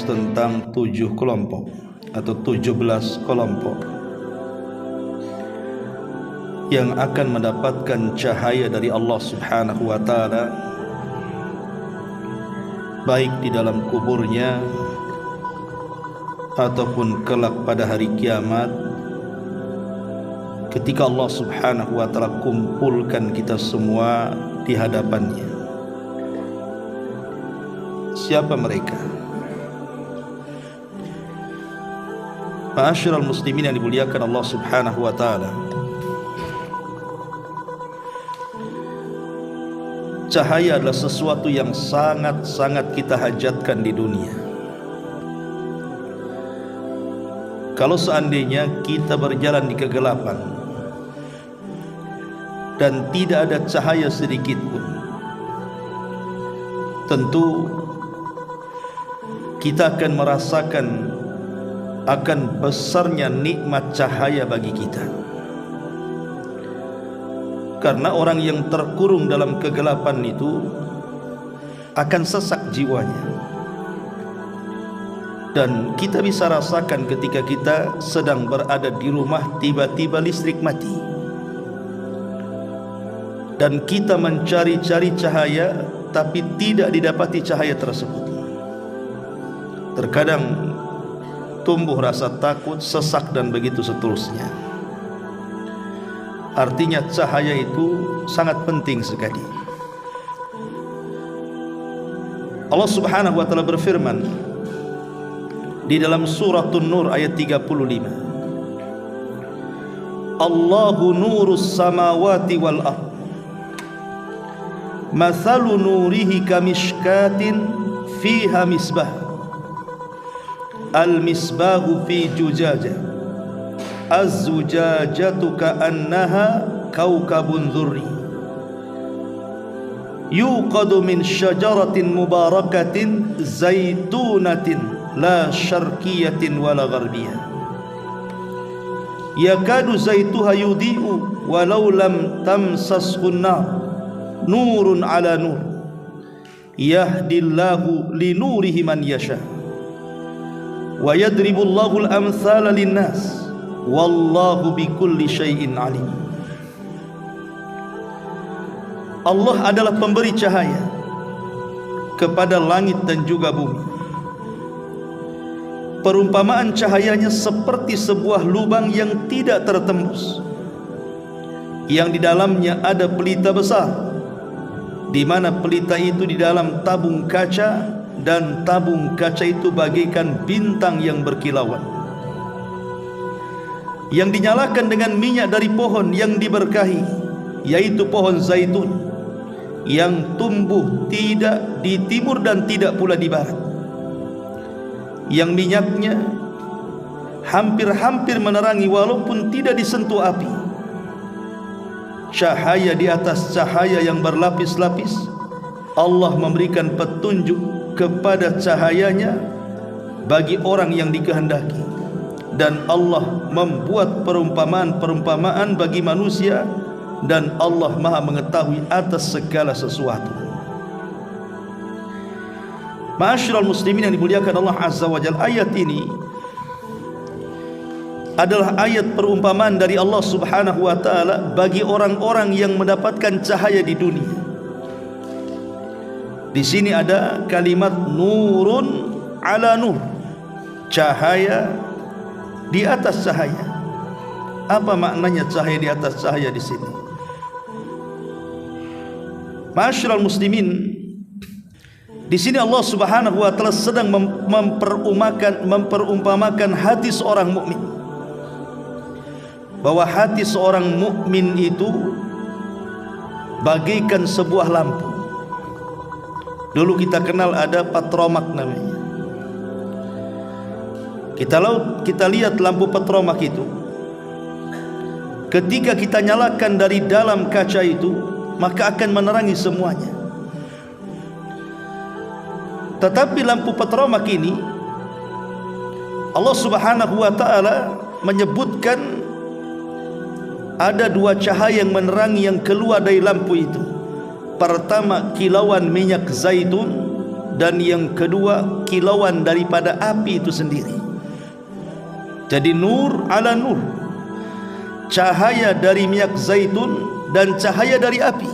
tentang 7 kelompok atau 17 kelompok yang akan mendapatkan cahaya dari Allah Subhanahu wa taala, baik di dalam kuburnya ataupun kelak pada hari kiamat, ketika Allah Subhanahu wa taala kumpulkan kita semua di hadapannya. Siapa mereka? Ma'asyiral muslimin yang dimuliakan Allah Subhanahu wa taala, cahaya adalah sesuatu yang sangat-sangat kita hajatkan di dunia. Kalau seandainya kita berjalan di kegelapan dan tidak ada cahaya sedikit pun, tentu kita akan merasakan akan besarnya nikmat cahaya bagi kita. Karena orang yang terkurung dalam kegelapan itu akan sesak jiwanya. Dan kita bisa rasakan ketika kita sedang berada di rumah, tiba-tiba listrik mati, dan kita mencari-cari cahaya tapi tidak didapati cahaya tersebut. Terkadang tumbuh rasa takut, sesak, dan begitu seterusnya. Artinya cahaya itu sangat penting sekali. Allah Subhanahu wa taala berfirman di dalam surah An-Nur ayat 35, Allahu nurus samawati wal ardh, mathalu nurihi kamishkatin fiha misbah, al-misbahu fi zujajah, az-zujajatu ka'annaha kaukabun dzurri, yuqadu min syajaratin mubarakatin zaitunatin la syarqiyatin wala gharbiyah, yakadu zaituha yudhi'u walau lam tamsashu an-nar, nurun ala nur, yahdillahu linurihi man yasha, wa yadribullahu al-amthala lin-nas, wallahu bikulli syai'in alim. Allah adalah pemberi cahaya kepada langit dan juga bumi. Perumpamaan cahayanya seperti sebuah lubang yang tidak tertembus, yang di dalamnya ada pelita besar, di mana pelita itu di dalam tabung kaca, dan tabung kaca itu bagaikan bintang yang berkilauan, yang dinyalakan dengan minyak dari pohon yang diberkahi, yaitu pohon zaitun, yang tumbuh tidak di timur dan tidak pula di barat, yang minyaknya hampir-hampir menerangi walaupun tidak disentuh api. Cahaya di atas cahaya yang berlapis-lapis, Allah memberikan petunjuk kepada cahayanya bagi orang yang dikehendaki, dan Allah membuat perumpamaan-perumpamaan bagi manusia, dan Allah Maha mengetahui atas segala sesuatu. Ma'asyiral muslimin yang dimuliakan Allah Azza wa Jalla, ayat ini adalah ayat perumpamaan dari Allah Subhanahu wa taala bagi orang-orang yang mendapatkan cahaya di dunia. Di sini ada kalimat nurun ala nur, cahaya di atas cahaya. Apa maknanya cahaya di atas cahaya di sini? Ma'asyiral muslimin, di sini Allah Subhanahu wa taala sedang memperumpamakan hati seorang mukmin, bahwa hati seorang mukmin itu bagaikan sebuah lampu. Dulu kita kenal ada patromak namanya. Kita lihat lampu patromak itu, ketika kita nyalakan dari dalam kaca itu, maka akan menerangi semuanya. Tetapi lampu patromak ini Allah Subhanahu wa taala menyebutkan ada dua cahaya yang menerangi yang keluar dari lampu itu. Pertama, kilauan minyak zaitun dan yang kedua kilauan daripada api itu sendiri. Jadi nur ala nur, cahaya dari minyak zaitun dan cahaya dari api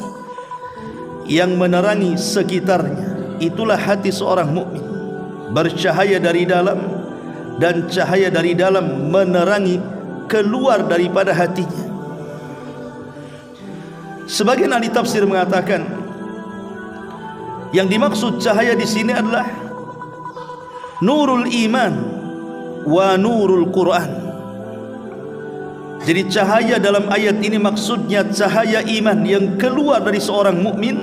yang menerangi sekitarnya. Itulah hati seorang mukmin, bercahaya dari dalam dan cahaya dari dalam menerangi keluar daripada hatinya. Sebagian ahli tafsir mengatakan yang dimaksud cahaya di sini adalah nurul iman wa nurul Quran. Jadi cahaya dalam ayat ini maksudnya cahaya iman yang keluar dari seorang mukmin,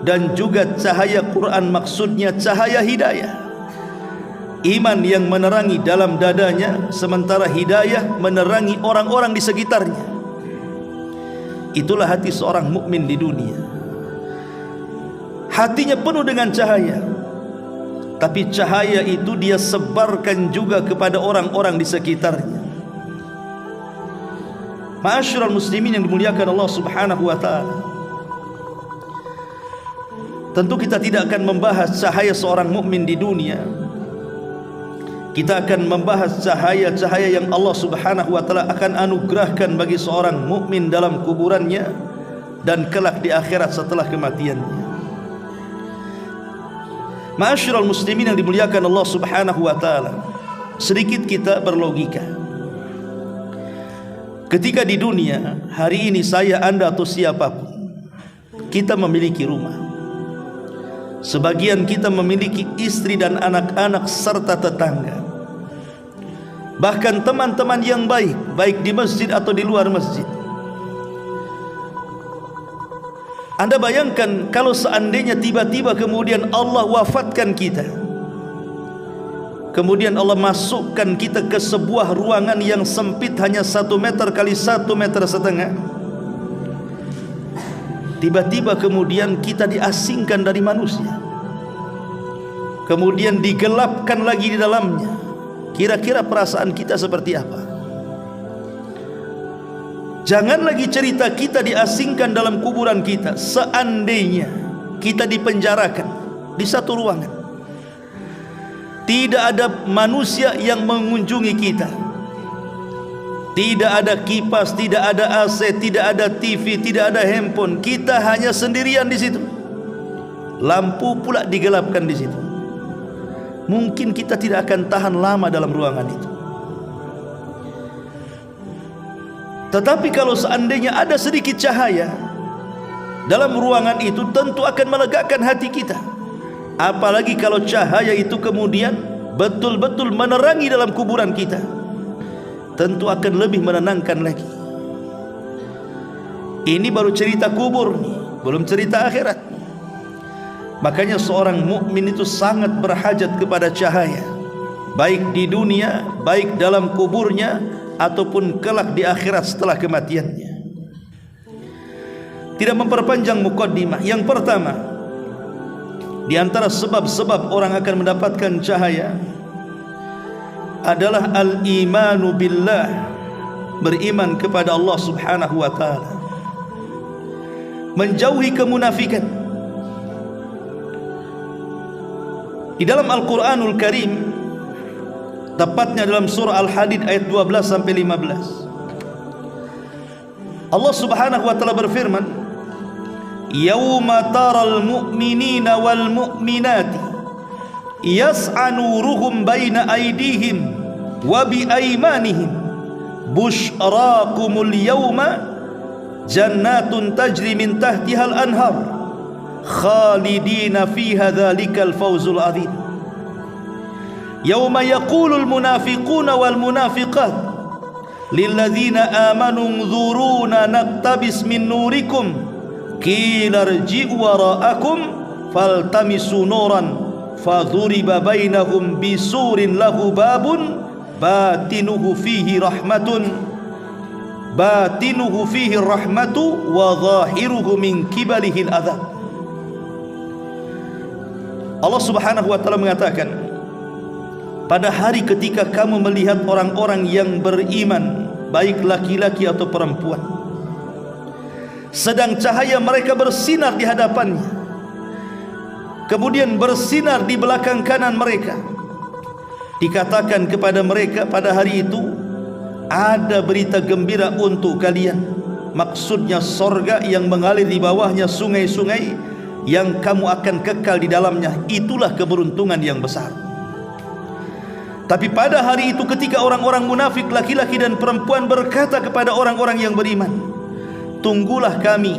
dan juga cahaya Quran maksudnya cahaya hidayah. Iman yang menerangi dalam dadanya, sementara hidayah menerangi orang-orang di sekitarnya. Itulah hati seorang mukmin di dunia. Hatinya penuh dengan cahaya, tapi cahaya itu dia sebarkan juga kepada orang-orang di sekitarnya. Ma'asyiral muslimin yang dimuliakan Allah Subhanahu wa taala, tentu kita tidak akan membahas cahaya seorang mukmin di dunia. Kita akan membahas cahaya-cahaya yang Allah Subhanahu wa taala akan anugerahkan bagi seorang mukmin dalam kuburannya dan kelak di akhirat setelah kematiannya. Ma'asyiral muslimin yang dimuliakan Allah Subhanahu wa taala, sedikit kita berlogika. Ketika di dunia hari ini, saya, Anda atau siapapun, kita memiliki rumah. Sebagian kita memiliki istri dan anak-anak serta tetangga, bahkan teman-teman yang baik, baik di masjid atau di luar masjid. Anda bayangkan kalau seandainya tiba-tiba kemudian Allah wafatkan kita, kemudian Allah masukkan kita ke sebuah ruangan yang sempit hanya 1 meter kali 1,5 meter. Tiba-tiba kemudian kita diasingkan dari manusia, kemudian digelapkan lagi di dalamnya. Kira-kira perasaan kita seperti apa? Jangan lagi cerita kita diasingkan dalam kuburan kita. Seandainya kita dipenjarakan di satu ruangan, tidak ada manusia yang mengunjungi kita, tidak ada kipas, tidak ada AC, tidak ada TV, tidak ada handphone. Kita hanya sendirian di situ. Lampu pula digelapkan di situ. Mungkin kita tidak akan tahan lama dalam ruangan itu. Tetapi kalau seandainya ada sedikit cahaya dalam ruangan itu, tentu akan melegakan hati kita. Apalagi kalau cahaya itu kemudian betul-betul menerangi dalam kuburan kita, tentu akan lebih menenangkan lagi. Ini baru cerita kubur nih, belum cerita akhirat. Makanya seorang mukmin itu sangat berhajat kepada cahaya, baik di dunia, baik dalam kuburnya, ataupun kelak di akhirat setelah kematiannya. Tidak memperpanjang mukaddimah, yang pertama di antara sebab-sebab orang akan mendapatkan cahaya adalah al-imanu billah, beriman kepada Allah Subhanahu wa taala, menjauhi kemunafikan. Di dalam Al-Quranul Karim, tepatnya dalam surah Al-Hadid ayat 12 sampai 15, Allah Subhanahu wa taala berfirman, "Yauma taral mu'minina wal mu'minati yas'a nuruhum baina aydihim wa bi aymanihim busyrakumul yawma jannatun tajri min tahtihal anhar khalidina fiha dzalikal fawzul adzim yauma yaqulul munafiquna wal munafiqat lilladzina amanu unzuruna naqtabis min nurikum qila irji'u wara'akum faltamisu nuran fadhuriba bainahum bisurin lahu babun batinuhu fihi rahmatun wa zahiruhu min kibalihil adzab." Allah Subhanahu wa taala mengatakan, pada hari ketika kamu melihat orang-orang yang beriman, baik laki-laki atau perempuan, sedang cahaya mereka bersinar di hadapannya, kemudian bersinar di belakang kanan mereka. Dikatakan kepada mereka pada hari itu, ada berita gembira untuk kalian. Maksudnya sorga yang mengalir di bawahnya sungai-sungai yang kamu akan kekal di dalamnya. Itulah keberuntungan yang besar. Tapi pada hari itu ketika orang-orang munafik laki-laki dan perempuan berkata kepada orang-orang yang beriman, tunggulah kami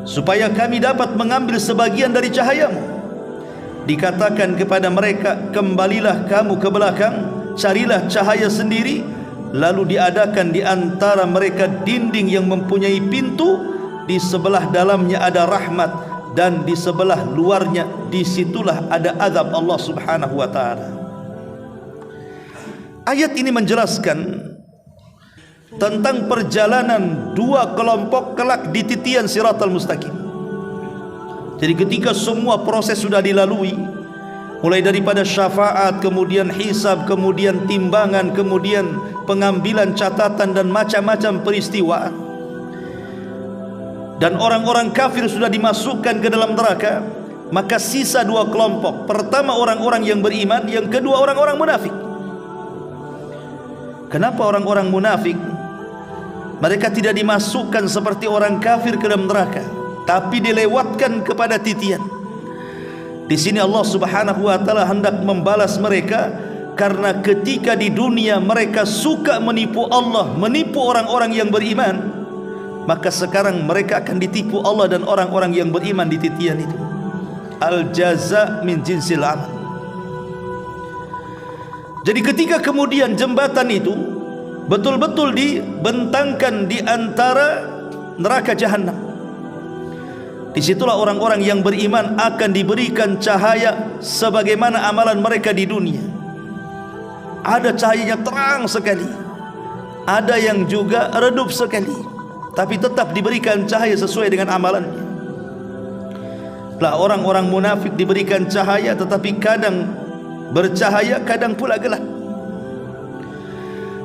supaya kami dapat mengambil sebagian dari cahayamu. Dikatakan kepada mereka, kembalilah kamu ke belakang, carilah cahaya sendiri. Lalu diadakan di antara mereka dinding yang mempunyai pintu, di sebelah dalamnya ada rahmat, dan di sebelah luarnya disitulah ada azab Allah subhanahu wa ta'ala. Ayat ini menjelaskan tentang perjalanan dua kelompok kelak di titian Siratal Mustaqim. Jadi ketika semua proses sudah dilalui, mulai daripada syafaat, kemudian hisab, kemudian timbangan, kemudian pengambilan catatan dan macam-macam peristiwa, dan orang-orang kafir sudah dimasukkan ke dalam neraka, maka sisa dua kelompok. Pertama orang-orang yang beriman, yang kedua orang-orang munafik. Kenapa orang-orang munafik mereka tidak dimasukkan seperti orang kafir ke dalam neraka, tapi dilewatkan kepada titian? Di sini Allah Subhanahu wa taala hendak membalas mereka karena ketika di dunia mereka suka menipu Allah, menipu orang-orang yang beriman, maka sekarang mereka akan ditipu Allah dan orang-orang yang beriman di titian itu. Al jaza min jinsil amal. Jadi ketika kemudian jembatan itu betul-betul dibentangkan di antara neraka jahanam, disitulah orang-orang yang beriman akan diberikan cahaya sebagaimana amalan mereka di dunia. Ada cahayanya terang sekali, ada yang juga redup sekali, tapi tetap diberikan cahaya sesuai dengan amalannya. Lah orang-orang munafik diberikan cahaya tetapi kadang bercahaya, kadang pula gelap.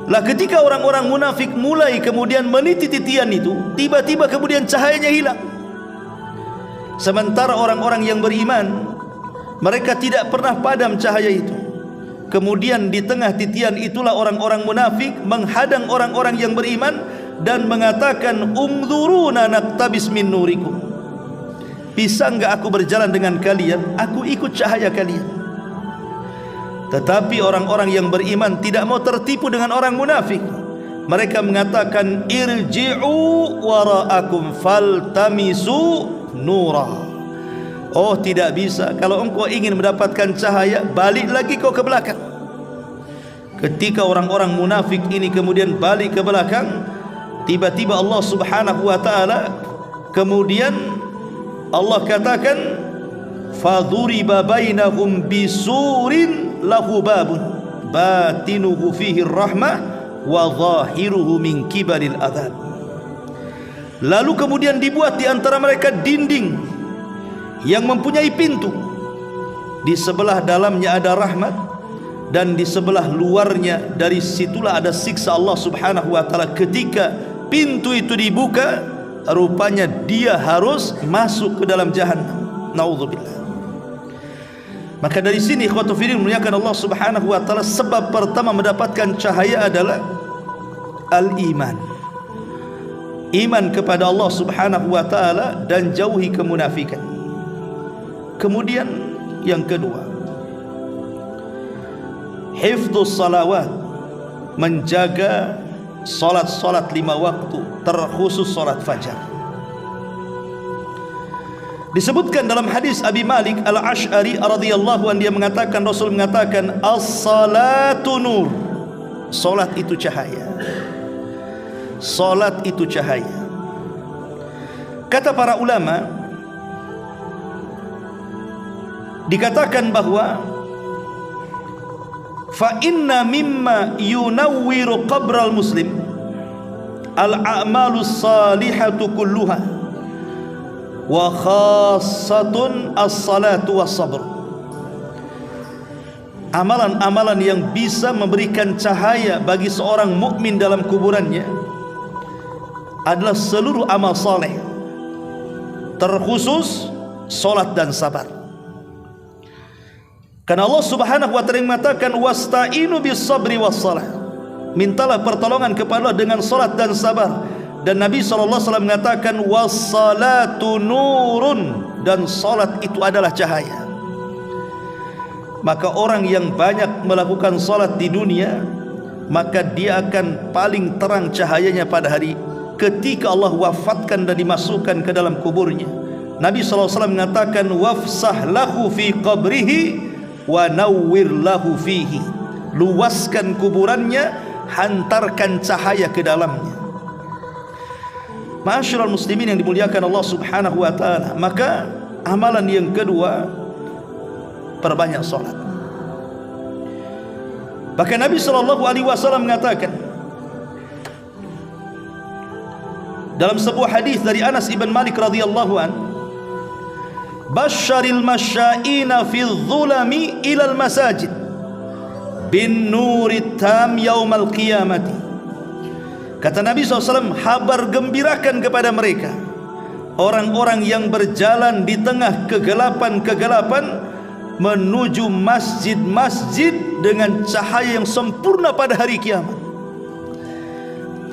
Lah ketika orang-orang munafik mulai kemudian meniti titian itu, tiba-tiba kemudian cahayanya hilang. Sementara orang-orang yang beriman, mereka tidak pernah padam cahaya itu. Kemudian di tengah titian itulah orang-orang munafik menghadang orang-orang yang beriman dan mengatakan, umdzuruna naqtabis min nurikum. Bisa enggak aku berjalan dengan kalian? Aku ikut cahaya kalian. Tetapi orang-orang yang beriman tidak mau tertipu dengan orang munafik. Mereka mengatakan, irji'u wara'akum faltamisu nura. Oh, tidak bisa. Kalau engkau ingin mendapatkan cahaya, balik lagi kau ke belakang. Ketika orang-orang munafik ini kemudian balik ke belakang, tiba-tiba Allah Subhanahu wa ta'ala kemudian Allah katakan, faduriba bainahum bisurin lahu babun batinuhu fihi rahmah wa zahiruhu min kibalil adzab. Lalu kemudian dibuat di antara mereka dinding yang mempunyai pintu, di sebelah dalamnya ada rahmat dan di sebelah luarnya dari situlah ada siksa Allah Subhanahu wa taala. Ketika pintu itu dibuka, rupanya dia harus masuk ke dalam jahannam. Naudzubillah. Maka dari sini ikhwatu fillah memuliakan Allah Subhanahu wa taala, sebab pertama mendapatkan cahaya adalah al-iman. Iman kepada Allah Subhanahu wa taala dan jauhi kemunafikan. Kemudian yang kedua, hifdzus salawat, menjaga salat-salat 5 waktu, terkhusus salat fajar. Disebutkan dalam hadis Abi Malik Al-Ash'ari radhiyallahu anhu, dia mengatakan, Rasul mengatakan, as-salatu nur. Salat itu cahaya. Salat itu cahaya. Kata para ulama, dikatakan bahwa fa inna mimma yunawwiru qabral muslim al-a'malus salihatu kulluha wa khassatun as-salatu was-sabr. Amalan-amalan yang bisa memberikan cahaya bagi seorang mukmin dalam kuburannya adalah seluruh amal saleh, terkhusus salat dan sabar. Karena Allah Subhanahu wa taala mengatakan wasta'inu bis sabri was salah. Mintalah pertolongan kepada Allah dengan salat dan sabar. Dan Nabi SAW mengatakan wassalatu nurun, dan salat itu adalah cahaya. Maka orang yang banyak melakukan salat di dunia, maka dia akan paling terang cahayanya pada hari ketika Allah wafatkan dan dimasukkan ke dalam kuburnya. Nabi SAW mengatakan wafsah lahu fi qabrihi wa nawwir lahu fihi. Luaskan kuburannya, hantarkan cahaya ke dalamnya. Ma'asyiral muslimin yang dimuliakan Allah Subhanahu wa taala, maka amalan yang kedua, perbanyak salat. Bahkan Nabi SAW mengatakan dalam sebuah hadis dari Anas ibn Malik radhiyallahu an, basyaril masyaina fi dhulami ilal masajid bin nurit tam yaumal qiyamati. Kata Nabi SAW, habar gembirakan kepada mereka orang-orang yang berjalan di tengah kegelapan-kegelapan menuju masjid-masjid dengan cahaya yang sempurna pada hari kiamat.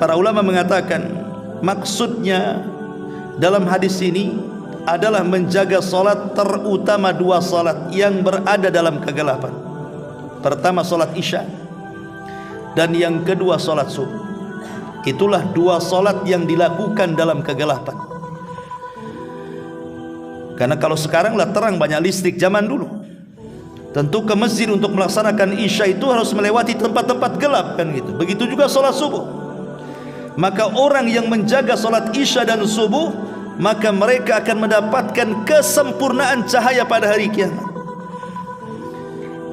Para ulama mengatakan maksudnya dalam hadis ini adalah menjaga salat, terutama dua salat yang berada dalam kegelapan. Pertama salat Isya, dan yang kedua salat subuh. Itulah dua salat yang dilakukan dalam kegelapan. Karena kalau sekarang lah terang, banyak listrik. Zaman dulu tentu ke masjid untuk melaksanakan Isya itu harus melewati tempat-tempat gelap, kan gitu. Begitu juga salat subuh. Maka orang yang menjaga salat Isya dan subuh, maka mereka akan mendapatkan kesempurnaan cahaya pada hari kiamat.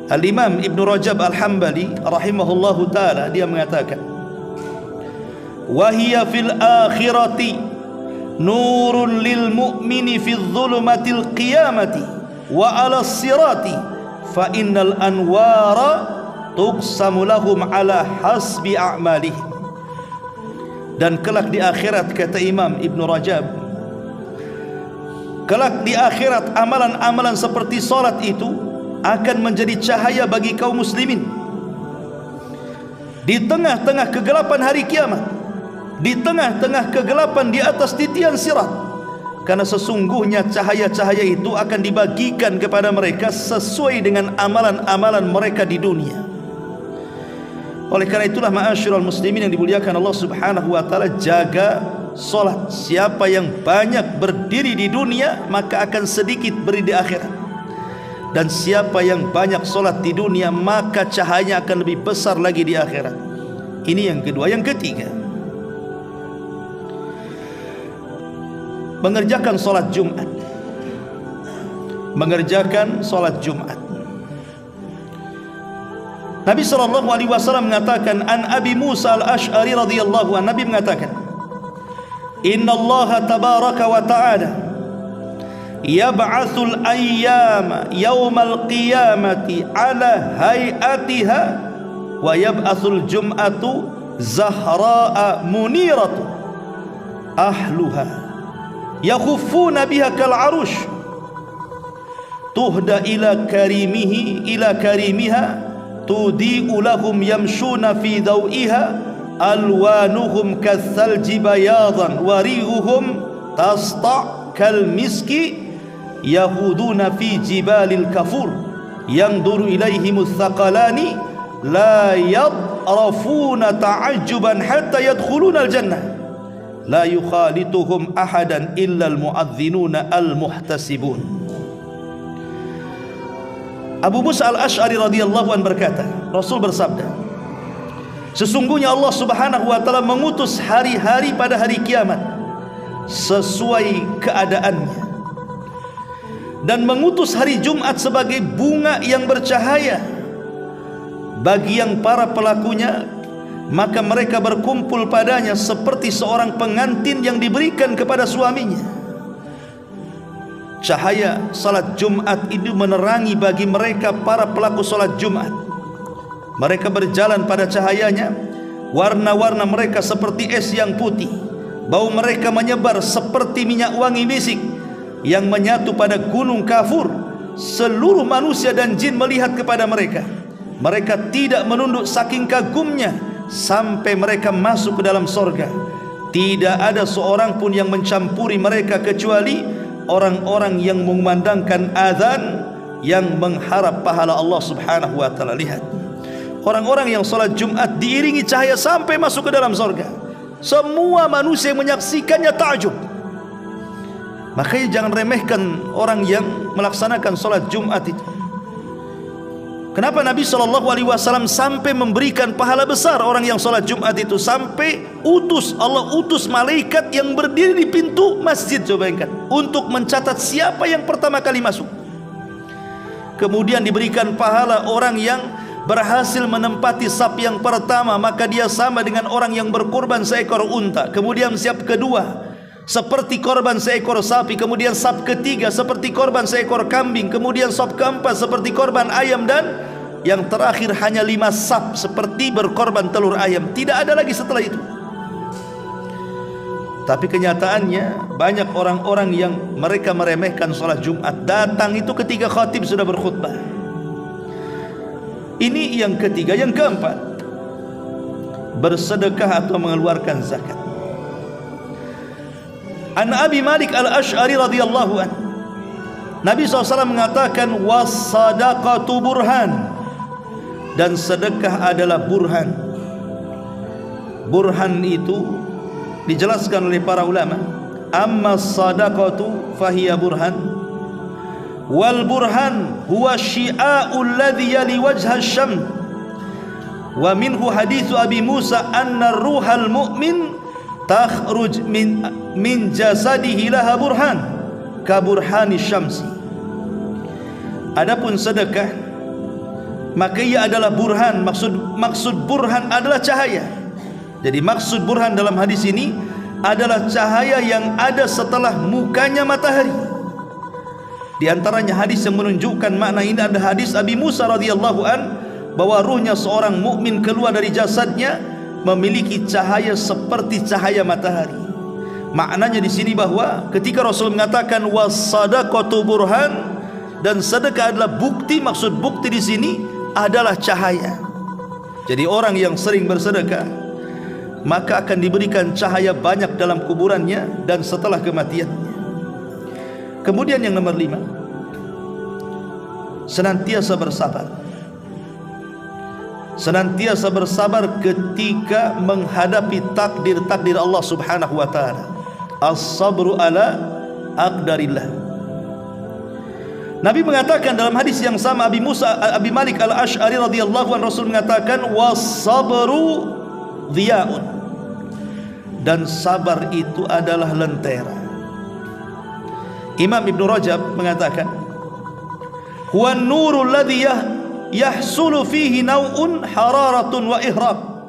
Al-Imam Ibn Rajab Al-Hambali rahimahullahu ta'ala, dia mengatakan wahiyya fil akhirati nurun lil mu'mini fi dhulumatil qiyamati wa ala sirati fa innal anwara tuqsamu lahum ala hasbi a'malihim. Dan kelak di akhirat, kata Imam Ibn Rajab, kelak di akhirat amalan-amalan seperti salat itu akan menjadi cahaya bagi kaum muslimin di tengah-tengah kegelapan hari kiamat, di tengah-tengah kegelapan di atas titian sirat. Karena sesungguhnya cahaya-cahaya itu akan dibagikan kepada mereka sesuai dengan amalan-amalan mereka di dunia. Oleh karena itulah ma'asyiral muslimin yang dimuliakan Allah Subhanahu wa taala, jaga salat. Siapa yang banyak berdiri di dunia, maka akan sedikit berdiri di akhirat. Dan siapa yang banyak salat di dunia, maka cahayanya akan lebih besar lagi di akhirat. Ini yang kedua. Yang ketiga, mengerjakan salat Jumat. Mengerjakan salat Jumat. Nabi SAW mengatakan, an Abi Musa al-Ash'ari radhiyallahu anhu, Nabi mengatakan, inna Allah tabaraka wa ta'ala yab'atsul ayyama yawmal qiyamati ala hayatiha wa yab'atsul jum'atu zahra'a muniratu ahluha yakhuffuna biha kal arush tuhda ila karimiha tudi'u lahum yamshuna fi dawiha alwanuhum kathalji bayadan wa rihuhum tasta' kal miski yahuduna fi jibalil kafur yanzuru ilaihimus thaqalani la yadrafuna ta'ajjuban hatta yadkhuluna al-jannah la yukhalituhum ahadan illa al-mu'adhdhinuna al-muhtasibun. Abu Musa al-Ash'ari radhiyallahu anhu berkata, Rasul bersabda, sesungguhnya Allah Subhanahu wa taala mengutus hari-hari pada hari kiamat sesuai keadaannya, dan mengutus hari Jumat sebagai bunga yang bercahaya bagi yang para pelakunya, maka mereka berkumpul padanya seperti seorang pengantin yang diberikan kepada suaminya. Cahaya salat Jumat itu menerangi bagi mereka para pelaku salat Jumat. Mereka berjalan pada cahayanya, warna-warna mereka seperti es yang putih, bau mereka menyebar seperti minyak wangi misik yang menyatu pada gunung kafur, seluruh manusia dan jin melihat kepada mereka. Mereka tidak menunduk saking kagumnya sampai mereka masuk ke dalam sorga. Tidak ada seorang pun yang mencampuri mereka kecuali orang-orang yang memandangkan azan, yang mengharap pahala Allah subhanahu wa ta'ala. Lihat, orang-orang yang sholat Jumat diiringi cahaya sampai masuk ke dalam sorga. Semua manusia yang menyaksikannya takjub. Makanya jangan remehkan orang yang melaksanakan sholat Jumat itu. Kenapa Nabi SAW sampai memberikan pahala besar orang yang sholat Jumat itu, sampai Allah utus malaikat yang berdiri di pintu masjid, coba bayangkan, untuk mencatat siapa yang pertama kali masuk. Kemudian diberikan pahala orang yang berhasil menempati saf yang pertama, maka dia sama dengan orang yang berkorban seekor unta. Kemudian saf kedua seperti korban seekor sapi, kemudian saf ketiga seperti korban seekor kambing, kemudian saf keempat seperti korban ayam, dan yang terakhir hanya 5 saf seperti berkorban telur ayam. Tidak ada lagi setelah itu. Tapi kenyataannya banyak orang-orang yang mereka meremehkan sholat Jumat, datang itu ketika khatib sudah berkhutbah. Ini yang ketiga. Yang keempat, bersedekah atau mengeluarkan zakat. An Abi Malik al-Ash'ari radhiyallahu anhu, Nabi SAW mengatakan, was-sadaqatu burhan, dan sedekah adalah burhan. Burhan itu dijelaskan oleh para ulama, amma sadaqatu fahiya burhan, wal burhan huwa syi'a'ul ladhi yali wajha syam, wa minhu hadithu Abi Musa anna ruhal mu'min takhruj min jasadihi laha burhan ka burhani syamsi. Adapun sedekah, maka ia adalah burhan. Maksud burhan adalah cahaya. Jadi maksud burhan dalam hadis ini adalah cahaya yang ada setelah mukanya matahari. Di antaranya hadis yang menunjukkan makna ini ada hadis Abi Musa radhiyallahu an, bahwa ruhnya seorang mukmin keluar dari jasadnya memiliki cahaya seperti cahaya matahari. Maknanya di sini bahwa ketika Rasul mengatakan was-sadaqatu burhan, dan sedekah adalah bukti, maksud bukti di sini adalah cahaya. Jadi orang yang sering bersedekah maka akan diberikan cahaya banyak dalam kuburannya dan setelah kematiannya. Kemudian yang nomor 5, senantiasa bersabar. Senantiasa bersabar ketika menghadapi takdir-takdir Allah subhanahu wa ta'ala. As-sabru ala aqdarillah. Nabi mengatakan dalam hadis yang sama, Abi Malik al-Ash'ari radhiyallahu anhu, Rasul mengatakan was-sabru dhiya'un, dan sabar itu adalah lentera. Imam Ibn Rajab mengatakan huwa an-nurul ladzi yahsulu fihi naw'un hararatun wa ihraq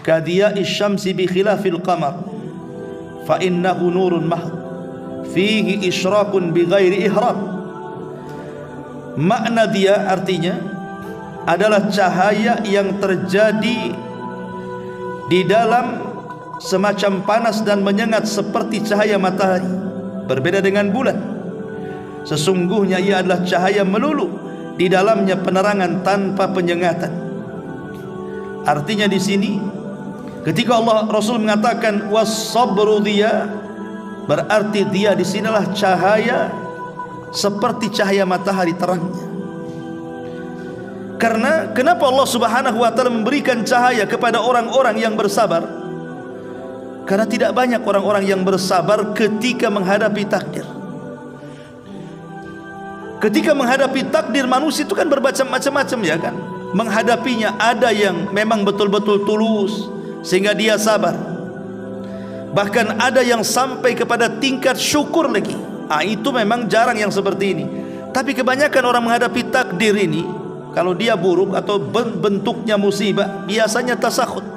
kadiya'i syamsi bi khilafil qamar fa innahu nurun mahd fihi isyraqun bi ghairi ihraq. Makna dia artinya adalah cahaya yang terjadi di dalam semacam panas dan menyengat seperti cahaya matahari. Berbeda dengan bulan, sesungguhnya ia adalah cahaya melulu, di dalamnya penerangan tanpa penyengatan. Artinya di sini ketika Rasul mengatakan was-sabru dia, berarti dia di sinilah cahaya seperti cahaya matahari terangnya. Karena kenapa Allah subhanahu wa ta'ala memberikan cahaya kepada orang-orang yang bersabar? Karena tidak banyak orang-orang yang bersabar ketika menghadapi takdir. Ketika menghadapi takdir manusia itu kan bermacam-macam ya kan. Menghadapinya ada yang memang betul-betul tulus sehingga dia sabar. Bahkan ada yang sampai kepada tingkat syukur lagi. Itu memang jarang yang seperti ini. Tapi kebanyakan orang menghadapi takdir ini, kalau dia buruk atau bentuknya musibah, biasanya tasakhut.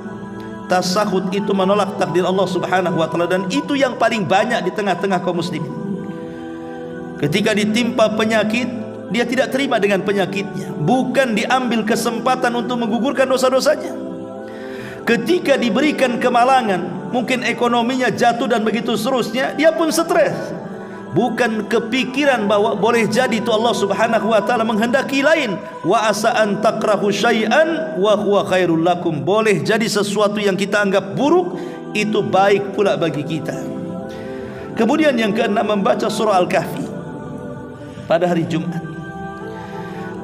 Tasakhut itu menolak takdir Allah subhanahu wa ta'ala, dan itu yang paling banyak di tengah-tengah kaum muslimin. Ketika ditimpa penyakit, dia tidak terima dengan penyakitnya, bukan diambil kesempatan untuk menggugurkan dosa-dosanya. Ketika diberikan kemalangan, mungkin ekonominya jatuh dan begitu seterusnya, dia pun stres. bukan kepikiran bahwa boleh jadi itu Allah Subhanahu wa taala menghendaki lain. Wa asa an takrahu syai'an wa huwa khairul lakum. Boleh jadi sesuatu yang kita anggap buruk itu baik pula bagi kita. Kemudian yang keenam, membaca surah Al-Kahfi pada hari Jumat.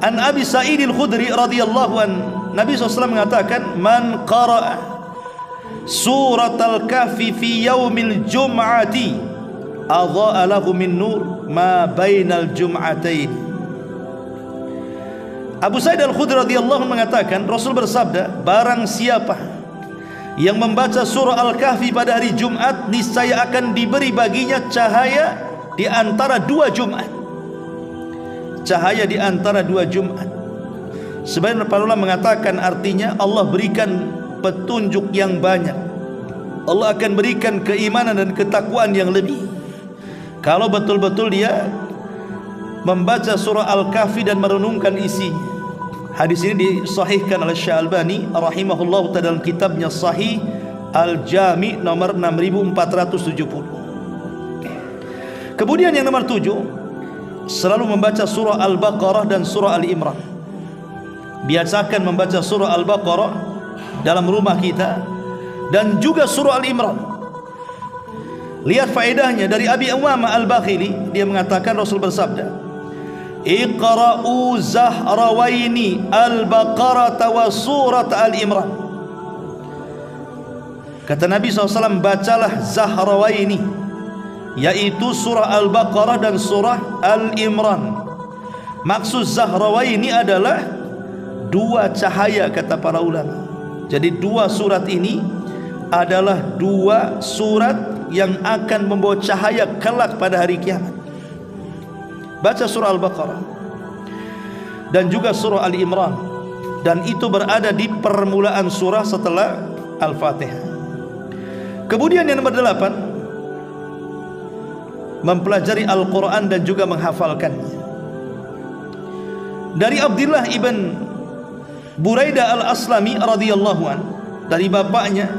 An Abi Sa'id Al-Khudri radhiyallahu an, Nabi SAW mengatakan, man qara'a surat Al-Kahfi fi yaumil jum'ati adha'a lahu min nur ma bainal jum'atain. Abu Sa'id Al-Khudri radhiyallahu mengatakan, Rasul bersabda, barang siapa yang membaca surah Al-Kahfi pada hari Jumat, niscaya akan diberi baginya cahaya di antara dua Jumat. Cahaya di antara dua Jumat. Sebagian para ulama mengatakan artinya Allah berikan petunjuk yang banyak. Allah akan berikan keimanan dan ketakwaan yang lebih kalau betul-betul dia membaca surah Al-Kahfi dan merenungkan isinya. Hadis ini disahihkan oleh Syekh Albani rahimahullah dalam kitabnya Sahih Al-Jami nomor 6470. Kemudian yang nomor 7, selalu membaca surah Al-Baqarah dan surah Al-Imran. Biasakan membaca surah Al-Baqarah dalam rumah kita dan juga surah Al-Imran. Lihat faedahnya dari Abi Umamah Al-Bakhili, dia mengatakan Rasul bersabda, Iqra'u Zahrawaini Al-Baqarah wa surat Al-Imran. Kata Nabi SAW, bacalah Zahrawaini, yaitu surah Al-Baqarah dan surah Al-Imran. Maksud Zahrawaini adalah dua cahaya, kata para ulama. Jadi dua surat ini adalah dua surat yang akan membawa cahaya kelak pada hari kiamat. Baca surah Al-Baqarah dan juga surah Al-Imran, dan itu berada di permulaan surah setelah Al-Fatihah. Kemudian yang nomor 8, mempelajari Al-Quran dan juga menghafalkannya. Dari Abdullah ibn Buraidah Al-Aslami radhiyallahu an, dari bapaknya,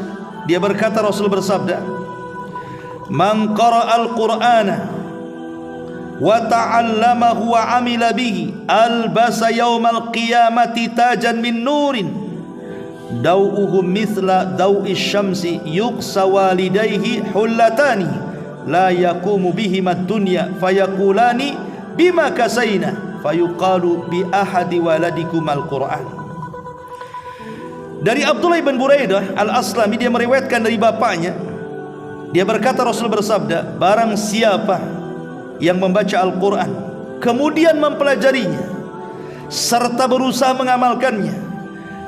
dia berkata Rasul bersabda, man qara'a al-Qur'ana wa ta'allamahu wa 'amila bihi albasa yaumal qiyamati tajan min nurin daw'uhu mithla daw'i syamsi yuqsa walidayhi hullatani la yakumu bihima dunya fayaqulani bima kasaina fayuqalu bi ahadi waladikum al-Qur'an. Dari Abdullah bin Buraidah Al-Aslami, dia meriwayatkan dari bapaknya, dia berkata Rasul bersabda, barang siapa yang membaca Al-Quran kemudian mempelajarinya serta berusaha mengamalkannya,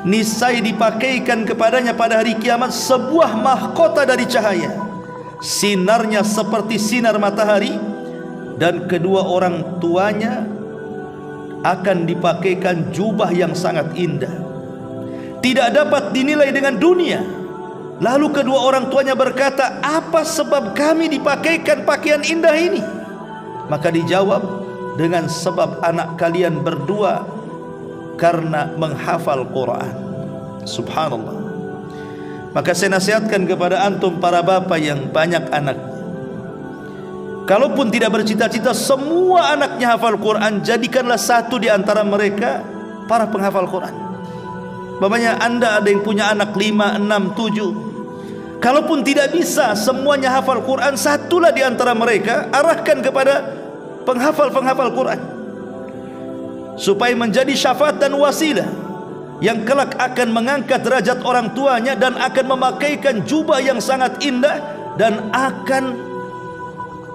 niscaya dipakaikan kepadanya pada hari kiamat sebuah mahkota dari cahaya, sinarnya seperti sinar matahari, dan kedua orang tuanya akan dipakaikan jubah yang sangat indah, tidak dapat dinilai dengan dunia. Lalu kedua orang tuanya berkata, apa sebab kami dipakaikan pakaian indah ini? Maka dijawab, dengan sebab anak kalian berdua karena menghafal Quran. Subhanallah. Maka saya nasihatkan kepada antum para bapak yang banyak anak, kalaupun tidak bercita-cita semua anaknya hafal Quran, jadikanlah satu di antara mereka para penghafal Quran. Bapaknya anda ada yang punya anak 5, 6, 7. Kalaupun tidak bisa semuanya hafal Quran, satulah di antara mereka arahkan kepada penghafal-penghafal Quran, supaya menjadi syafaat dan wasilah yang kelak akan mengangkat derajat orang tuanya dan akan memakaikan jubah yang sangat indah dan akan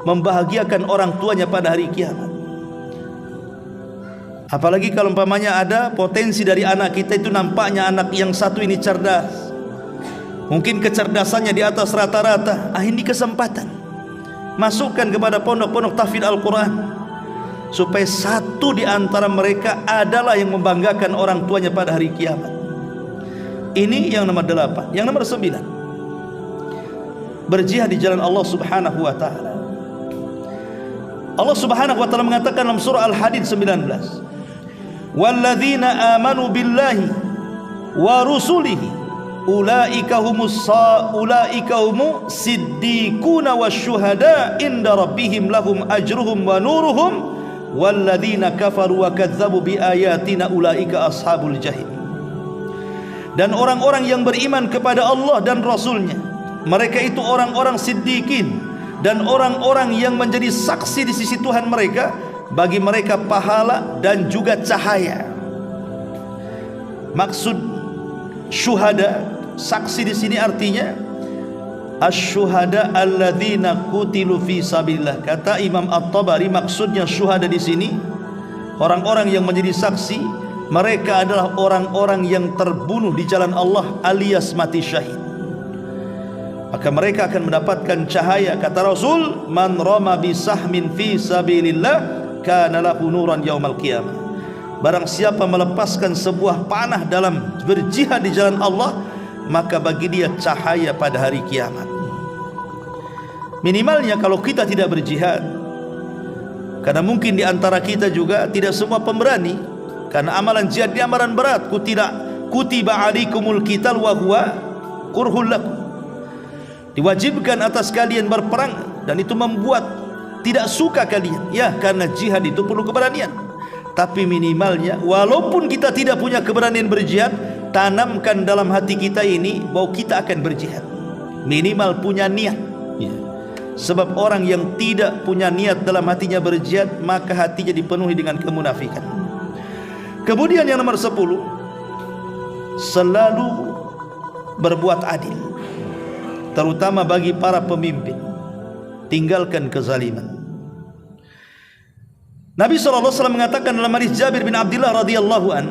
membahagiakan orang tuanya pada hari kiamat. Apalagi kalau umpamanya ada potensi dari anak kita itu, nampaknya anak yang satu ini cerdas, mungkin kecerdasannya di atas rata-rata. Ini kesempatan, masukkan kepada pondok-pondok tahfidz Al-Quran, supaya satu di antara mereka adalah yang membanggakan orang tuanya pada hari kiamat. Ini yang nomor 8. Yang nomor 9, berjihad di jalan Allah Subhanahu wa ta'ala. Allah Subhanahu wa ta'ala mengatakan dalam surah Al-Hadid 19, walladzina amanu billahi wa rusulihi ulaika humus siddiquna wasyuhada inda rabbihim lahum ajruhum wa nuruhum walladzina kafaru wa kadzdzabu biayatina ulaika ashabul jahim. Dan orang-orang yang beriman kepada Allah dan Rasulnya, mereka itu orang-orang siddiqin dan orang-orang yang menjadi saksi di sisi Tuhan mereka, bagi mereka pahala dan juga cahaya. Maksud syuhada, saksi di sini artinya asy-syuhada alladzina qutilu fi sabilillah. Kata Imam At-Tabari, maksudnya syuhada di sini orang-orang yang menjadi saksi, mereka adalah orang-orang yang terbunuh di jalan Allah alias mati syahid. Maka mereka akan mendapatkan cahaya. Kata Rasul, man rama bisahmin fi sabilillah kana lahu nuran yaumal qiyamah. Barang siapa melepaskan sebuah panah dalam berjihad di jalan Allah, maka bagi dia cahaya pada hari kiamat. Minimalnya kalau kita tidak berjihad, karena mungkin di antara kita juga tidak semua pemberani, karena amalan jihad ini amalan berat. Kutiba alaikumul qital wa huwa kurhul lakum. Diwajibkan atas kalian berperang, dan itu membuat tidak suka kalian, ya, karena jihad itu perlu keberanian. Tapi minimalnya, walaupun kita tidak punya keberanian berjihad, tanamkan dalam hati kita ini bahwa kita akan berjihad. Minimal punya niat, ya. Sebab orang yang tidak punya niat dalam hatinya berjihad, maka hatinya dipenuhi dengan kemunafikan. Kemudian yang nomor 10, selalu berbuat adil, terutama bagi para pemimpin. Tinggalkan kezaliman. Nabi SAW mengatakan dalam hadis Jabir bin Abdullah radhiyallahu an,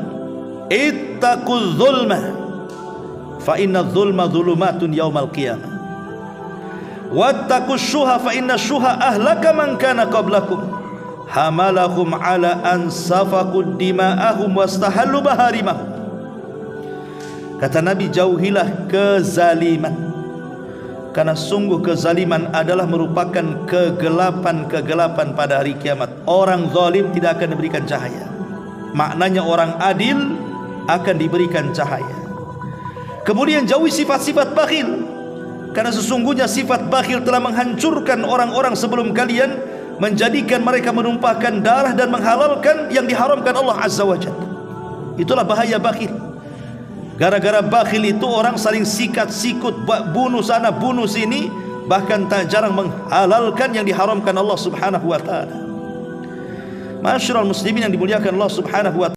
ittaquz zulma fa inna zulma zulumatun yaumal qiyamah wattaqus syuha fa inna syuha ahlaka man kana qablakum hamalahum ala an safaqud dima'ahum wastahallu baharimahum. Kata Nabi, jauhilah kezaliman, karena sungguh kezaliman adalah merupakan kegelapan-kegelapan pada hari kiamat. Orang zalim tidak akan diberikan cahaya. Maknanya orang adil akan diberikan cahaya. Kemudian jauhi sifat-sifat bakhil, karena sesungguhnya sifat bakhil telah menghancurkan orang-orang sebelum kalian, menjadikan mereka menumpahkan darah dan menghalalkan yang diharamkan Allah Azza wa Jalla. Itulah bahaya bakhil. Gara-gara bakhil itu orang saling sikat-sikut, bunuh sana bunuh sini, bahkan tak jarang menghalalkan yang diharamkan Allah Subhanahu wa taala. Ma'asyiral muslimin yang dimuliakan Allah Subhanahu wa taala.